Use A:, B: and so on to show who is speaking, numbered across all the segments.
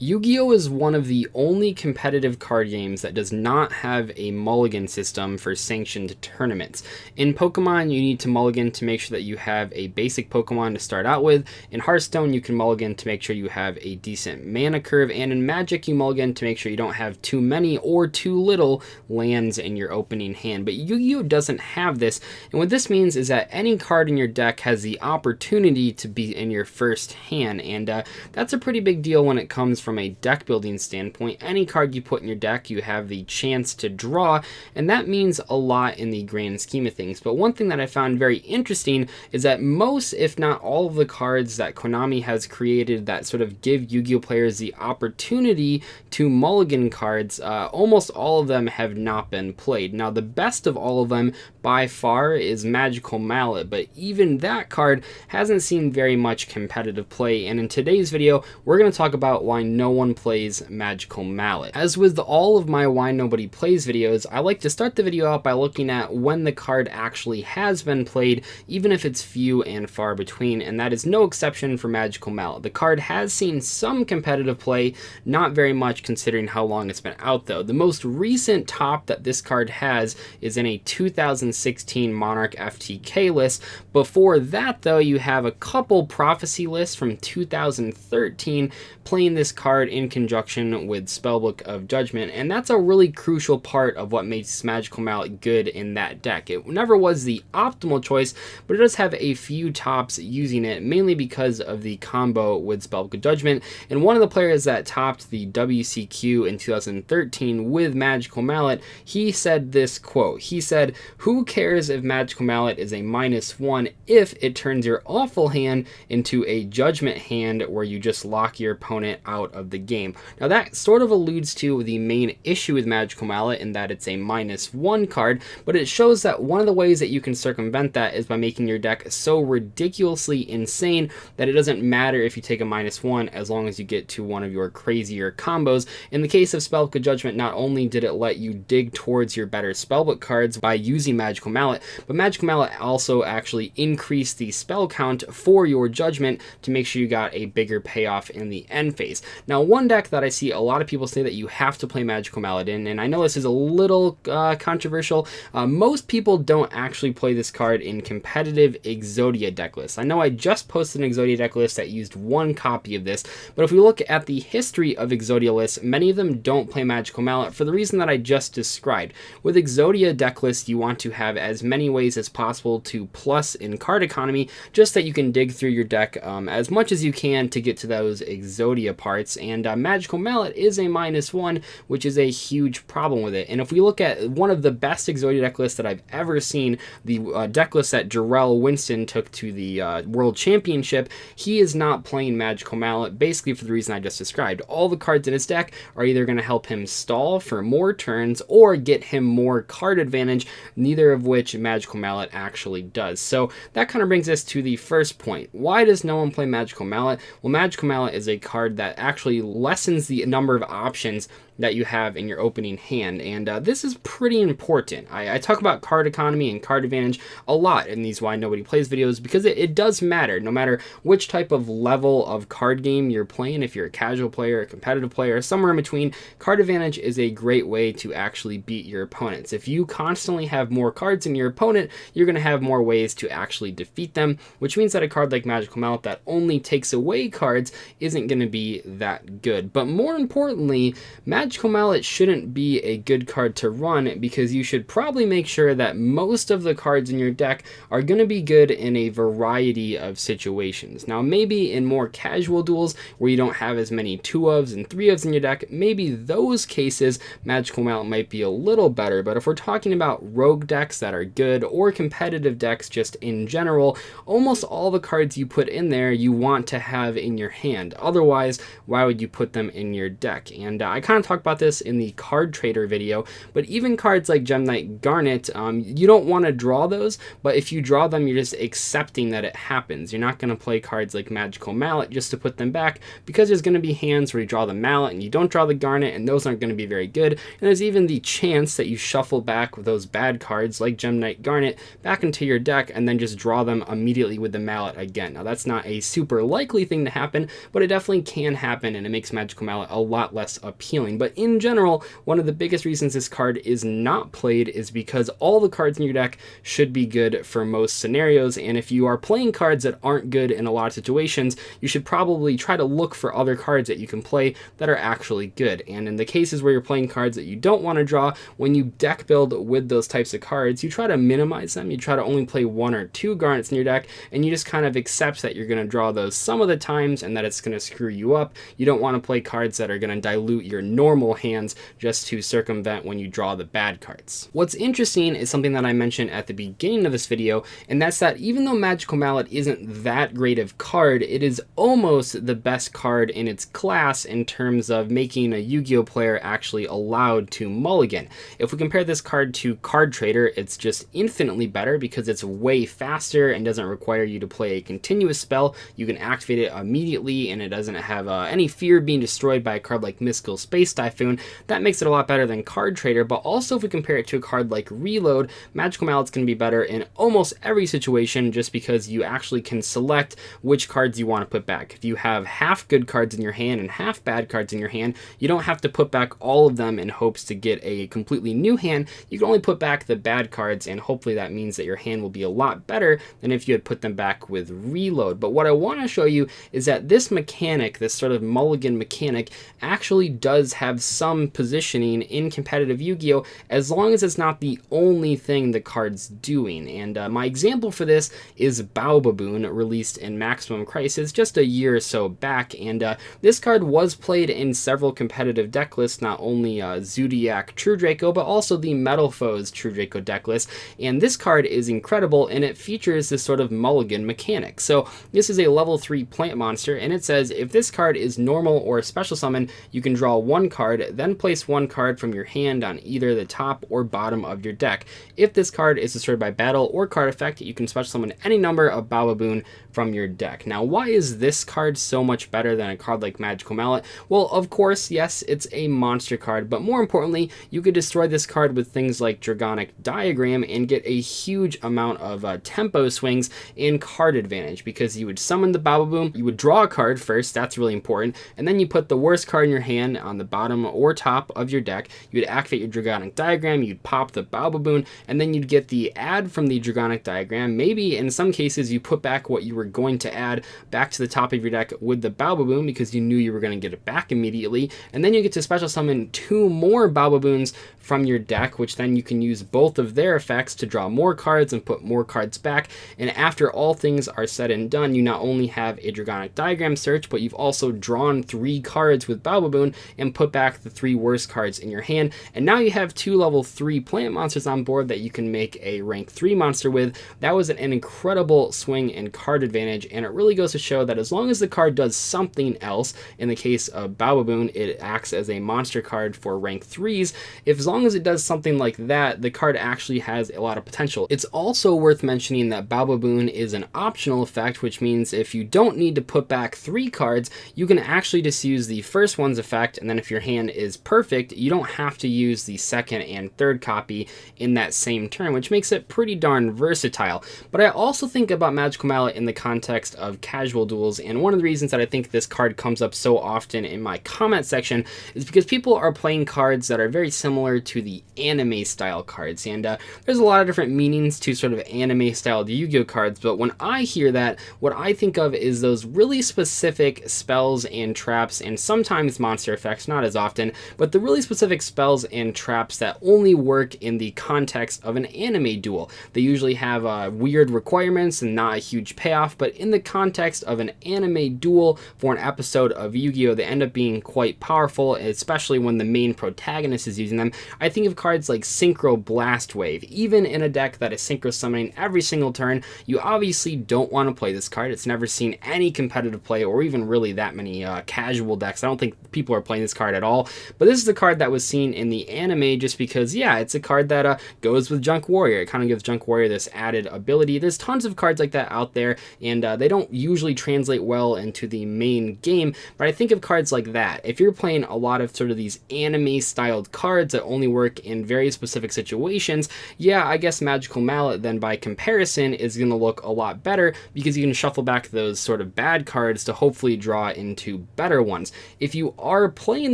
A: Yu-Gi-Oh! Is one of the only competitive card games that does not have a mulligan system for sanctioned tournaments. In Pokemon, you need to mulligan to make sure that you have a basic Pokemon to start out with. In Hearthstone, you can mulligan to make sure you have a decent mana curve. And in Magic, you mulligan to make sure you don't have too many or too little lands in your opening hand. But Yu-Gi-Oh! Doesn't have this. And what this means is that any card in your deck has the opportunity to be in your first hand. And that's a pretty big deal when it comes from a deck building standpoint. Any card you put in your deck, you have the chance to draw, and that means a lot in the grand scheme of things. But one thing that I found very interesting is that most, if not all, of the cards that Konami has created that sort of give Yu-Gi-Oh! Players the opportunity to mulligan cards, almost all of them have not been played. Now, the best of all of them by far is Magical Mallet, but even that card hasn't seen very much competitive play, and in today's video, we're going to talk about why no one plays Magical Mallet. As with all of my Why Nobody Plays videos, I like to start the video out by looking at when the card actually has been played, even if it's few and far between, and that is no exception for Magical Mallet. The card has seen some competitive play, not very much considering how long it's been out though. The most recent top that this card has is in a 2016 Monarch FTK list. Before that though, you have a couple Prophecy lists from 2013 playing this card in conjunction with Spellbook of Judgment, and that's a really crucial part of what makes Magical Mallet good in that deck. It never was the optimal choice, but it does have a few tops using it, mainly because of the combo with Spellbook of Judgment. And one of the players that topped the WCQ in 2013 with Magical Mallet, he said this quote. He said, "Who cares if Magical Mallet is a -1 if it turns your awful hand into a judgment hand where you just lock your opponent out of the game." Now that sort of alludes to the main issue with Magical Mallet in that it's a -1 card, but it shows that one of the ways that you can circumvent that is by making your deck so ridiculously insane that it doesn't matter if you take a -1 as long as you get to one of your crazier combos. In the case of Spellbook of Judgment, not only did it let you dig towards your better spellbook cards by using Magical Mallet, but Magical Mallet also actually increased the spell count for your judgment to make sure you got a bigger payoff in the end phase. Now, one deck that I see a lot of people say that you have to play Magical Mallet in, and I know this is a little controversial, most people don't actually play this card in competitive Exodia deck lists. I know I just posted an Exodia deck list that used one copy of this, but if we look at the history of Exodia lists, many of them don't play Magical Mallet for the reason that I just described. With Exodia deck lists, you want to have as many ways as possible to plus in card economy, just that you can dig through your deck as much as you can to get to those Exodia parts, and Magical Mallet is a -1, which is a huge problem with it. And if we look at one of the best Exodia deck lists that I've ever seen, the deck list that Jarrell Winston took to the World Championship, he is not playing Magical Mallet, basically for the reason I just described. All the cards in his deck are either going to help him stall for more turns or get him more card advantage, neither of which Magical Mallet actually does. So that kind of brings us to the first point. Why does no one play Magical Mallet? Well, Magical Mallet is a card that actually lessens the number of options that you have in your opening hand, and this is pretty important. I talk about card economy and card advantage a lot in these Why Nobody Plays videos because it does matter no matter which type of level of card game you're playing. If you're a casual player, a competitive player, somewhere in between, card advantage is a great way to actually beat your opponents. If you constantly have more cards than your opponent, you're going to have more ways to actually defeat them, which means that a card like Magical Mallet that only takes away cards isn't going to be that good. But more importantly, Magical Mallet shouldn't be a good card to run because you should probably make sure that most of the cards in your deck are going to be good in a variety of situations. Now, maybe in more casual duels where you don't have as many 2-ofs and 3-ofs in your deck, maybe those cases Magical Mallet might be a little better. But if we're talking about rogue decks that are good or competitive decks just in general, almost all the cards you put in there you want to have in your hand. Otherwise, why would you put them in your deck? And I kind of talked about this in the card trader video, but even cards like Gem Knight Garnet, you don't want to draw those, but if you draw them, you're just accepting that it happens. You're not going to play cards like Magical Mallet just to put them back, because there's going to be hands where you draw the Mallet and you don't draw the Garnet, and those aren't going to be very good, and there's even the chance that you shuffle back with those bad cards like Gem Knight Garnet back into your deck and then just draw them immediately with the Mallet again. Now, that's not a super likely thing to happen, but it definitely can happen again, and it makes Magical Mallet a lot less appealing. But in general, one of the biggest reasons this card is not played is because all the cards in your deck should be good for most scenarios, and if you are playing cards that aren't good in a lot of situations, you should probably try to look for other cards that you can play that are actually good. And in the cases where you're playing cards that you don't want to draw, when you deck build with those types of cards, you try to minimize them. You try to only play 1 or 2 Garnets in your deck, and you just kind of accept that you're going to draw those some of the times and that it's going to screw you up. You don't want to play cards that are going to dilute your normal hands just to circumvent when you draw the bad cards. What's interesting is something that I mentioned at the beginning of this video, and that's that even though Magical Mallet isn't that great of card, it is almost the best card in its class in terms of making a Yu-Gi-Oh player actually allowed to mulligan. If we compare this card to Card Trader, it's just infinitely better because it's way faster and doesn't require you to play a continuous spell. You can activate it immediately and it doesn't have any fear of being destroyed by a card like Mystical Space Typhoon. That makes it a lot better than Card Trader, but also if we compare it to a card like Reload, Magical Mallet's going to be better in almost every situation just because you actually can select which cards you want to put back. If you have half good cards in your hand and half bad cards in your hand, you don't have to put back all of them in hopes to get a completely new hand. You can only put back the bad cards, and hopefully that means that your hand will be a lot better than if you had put them back with Reload. But what I want to show you is that this mechanic, this sort of mulligan mechanic, actually does have some positioning in competitive Yu-Gi-Oh! As long as it's not the only thing the card's doing. And my example for this is Baobaboon, released in Maximum Crisis just a year or so back, and this card was played in several competitive deck lists, not only Zodiac True Draco, but also the Metal Foes True Draco deck list, and this card is incredible, and it features this sort of mulligan mechanic. So this is a level 3 plant monster, and it says if this card is normal or special summon, you can draw 1 card, then place 1 card from your hand on either the top or bottom of your deck. If this card is destroyed by battle or card effect, you can special summon any number of Baobaboon from your deck. Now, why is this card so much better than a card like Magical Mallet? Well, of course, yes, it's a monster card, but more importantly, you could destroy this card with things like Dragonic Diagram and get a huge amount of tempo swings and card advantage, because you would summon the Baobaboon, you would draw a card first, that's really important, and then you put the worst card in your hand on the bottom or top of your deck, you would activate your Dragonic Diagram, you'd pop the Baobaboon, and then you'd get the add from the Dragonic Diagram. Maybe in some cases you put back what you were going to add back to the top of your deck with the Baobaboon because you knew you were going to get it back immediately, and then you get to special summon 2 more Baobaboons from your deck, which then you can use both of their effects to draw more cards and put more cards back. And after all things are said and done, you not only have a Dragonic Diagram search, but you've also drawn 3 cards with Baobaboon and put back the 3 worst cards in your hand, and now you have 2 level 3 plant monsters on board that you can make a rank 3 monster with. That was an incredible swing and card advantage, and it really goes to show that as long as the card does something else, in the case of Baobaboon, it acts as a monster card for rank 3s. As long as it does something like that, the card actually has a lot of potential. It's also worth mentioning that Baobaboon is an optional effect, which means if you don't need to put back 3 cards, you can actually just use the first one's effect, and then if your hand is perfect, you don't have to use the second and third copy in that same turn, which makes it pretty darn versatile. But I also think about Magical Mallet in the context of casual duels, and one of the reasons that I think this card comes up so often in my comment section is because people are playing cards that are very similar to the anime style cards, and there's a lot of different meanings to sort of anime style Yu-Gi-Oh cards, but when I hear that, what I think of is those really specific spells and traps, and sometimes monster effects, not as often, but the really specific spells and traps that only work in the context of an anime duel. They usually have weird requirements and not a huge payoff, but in the context of an anime duel for an episode of Yu-Gi-Oh, they end up being quite powerful, especially when the main protagonist is using them. I think of cards like Synchro Blast Wave. Even in a deck that is synchro summoning every single turn, you obviously don't want to play this card. It's never seen any competitive play or even really that many casual decks. I don't think people are playing this card at all, but this is the card that was seen in the anime just because, yeah, it's a card that goes with Junk Warrior. It kind of gives Junk Warrior this added ability. There's tons of cards like that out there, and they don't usually translate well into the main game, but I think of cards like that. If you're playing a lot of sort of these anime styled cards that only work in very specific situations, yeah, I guess Magical Mallet then by comparison is going to look a lot better because you can shuffle back those sort of bad cards to hopefully draw into to better ones. If you are playing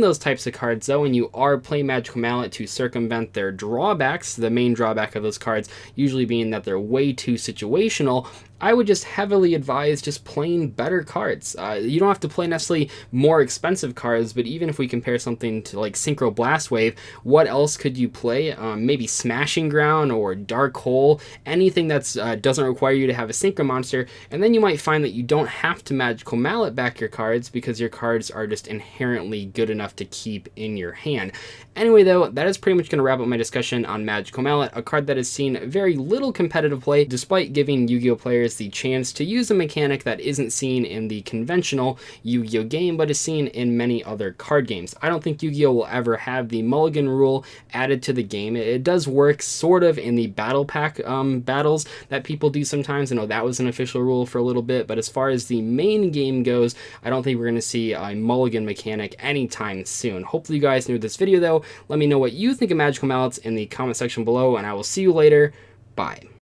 A: those types of cards though, and you are playing Magical Mallet to circumvent their drawbacks, the main drawback of those cards usually being that they're way too situational, I would just heavily advise just playing better cards. You don't have to play necessarily more expensive cards, but even if we compare something to like Synchro Blast Wave, what else could you play? Maybe Smashing Ground or Dark Hole, anything that doesn't require you to have a Synchro monster, and then you might find that you don't have to Magical Mallet back your cards because your cards are just inherently good enough to keep in your hand. Anyway though, that is pretty much going to wrap up my discussion on Magical Mallet, a card that has seen very little competitive play despite giving Yu-Gi-Oh players the chance to use a mechanic that isn't seen in the conventional Yu-Gi-Oh game but is seen in many other card games. I don't think Yu-Gi-Oh will ever have the mulligan rule added to the game. It does work sort of in the battle pack battles that people do sometimes. I know that was an official rule for a little bit, but as far as the main game goes, I don't think we're going to see a mulligan mechanic anytime soon. Hopefully you guys knew this video though. Let me know what you think of Magical Mallets in the comment section below, and I will see you later. Bye.